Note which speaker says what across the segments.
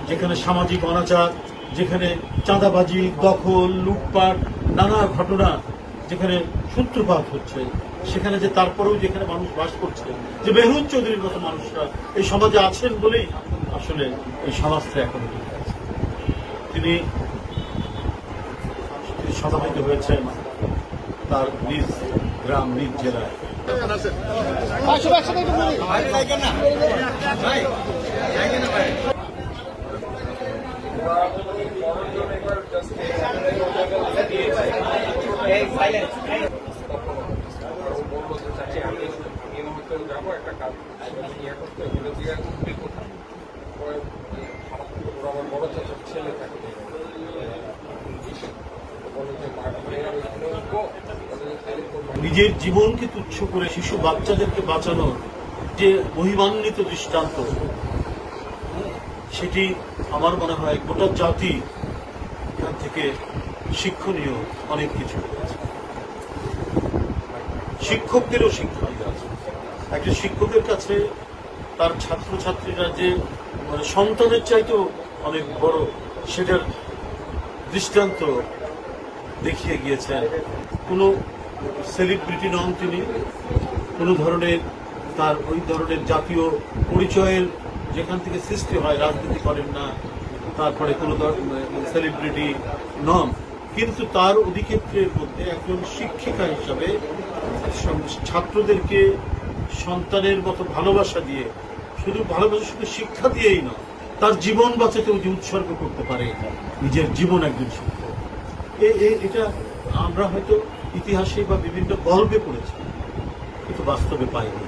Speaker 1: যেখানে সামাজিক অনাচার, যেখানে চাঁদাবাজি, দখল, লুটপাট, নানা ঘটনা যেখানে সূত্রপাত হচ্ছে, সেখানে যে তারপরেও যেখানে মানুষ বাস করছে, যে মেহরুন চৌধুরীর মতো মানুষরা এই সমাজে আছেন বলেই আসলে এই সমাজটা এখন টিকে আছে। তিনি সমাহিত হয়েছেন তার নিজ গ্রাম, নিজ জেলায়। নিজের জীবনকে তুচ্ছ করে শিশু বাচ্চাদেরকে বাঁচানোর যে মহিমান্বিত দৃষ্টান্ত, সেটি আমার মনে হয় গোটা জাতি এখান থেকে শিক্ষণীয় অনেক কিছু আছে। শিক্ষকদেরও শিক্ষা আছে। একজন শিক্ষকের কাছে তার ছাত্রছাত্রীরা যে সন্তানের চাইতেও অনেক বড়, সেটার দৃষ্টান্ত দেখিয়ে গিয়েছেন। কোনো সেলিব্রিটি নন তিনি, কোনো ধরনের তার ওই ধরনের জাতীয় পরিচয়ের যেখান থেকে সৃষ্টি হয়, রাজনীতি করেন না, তারপরে কোনো সেলিব্রিটি নন, কিন্তু তার অধিক্ষেত্রের মধ্যে একজন শিক্ষিকা হিসাবে ছাত্রদেরকে সন্তানের মতো ভালোবাসা দিয়ে, শুধু শিক্ষা দিয়েই নয়, তার জীবন বাঁচাতেও যে উৎসর্গ করতে পারে নিজের জীবন একজন শিক্ষক, এটা আমরা হয়তো ইতিহাসে বা বিভিন্ন গল্পে পড়েছি, কিন্তু বাস্তবে পাইনি।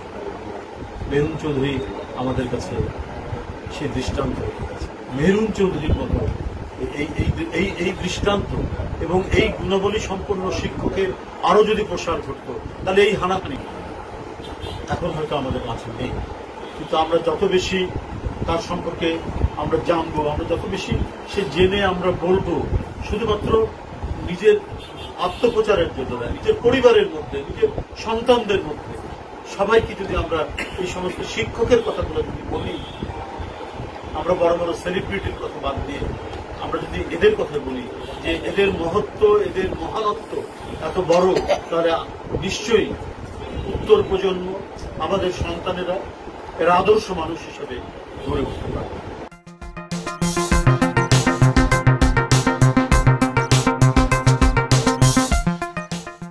Speaker 1: মেহরুন চৌধুরী আমাদের কাছে সেই দৃষ্টান্ত রেখে গেছে। মেহরুন চৌধুরীর মতো এই দৃষ্টান্ত এবং এই গুণাবলী সম্পন্ন শিক্ষকের আরো যদি প্রসার ঘটত, তাহলে এই হানাহানি এখন হয়তো আমাদের কাছে নেই। কিন্তু আমরা যত বেশি তার সম্পর্কে আমরা জানবো, আমরা যত বেশি সে জেনে আমরা বলবো, শুধুমাত্র নিজের আত্মপ্রচারের জন্য না, নিজের পরিবারের মধ্যে, নিজের সন্তানদের মধ্যে সবাইকে যদি আমরা এই সমস্ত শিক্ষকের কথাগুলো যদি বলি, আমরা বড় বড় সেলিব্রিটির কথা বাদ দিয়ে আমরা যদি এদের কথা বলি যে এদের মহত্ব, এদের মহানত্ব এত বড়, তাহলে নিশ্চয়ই উত্তর প্রজন্ম, আমাদের সন্তানেরা এরা আদর্শ মানুষ হিসেবে গড়ে উঠতে পারে।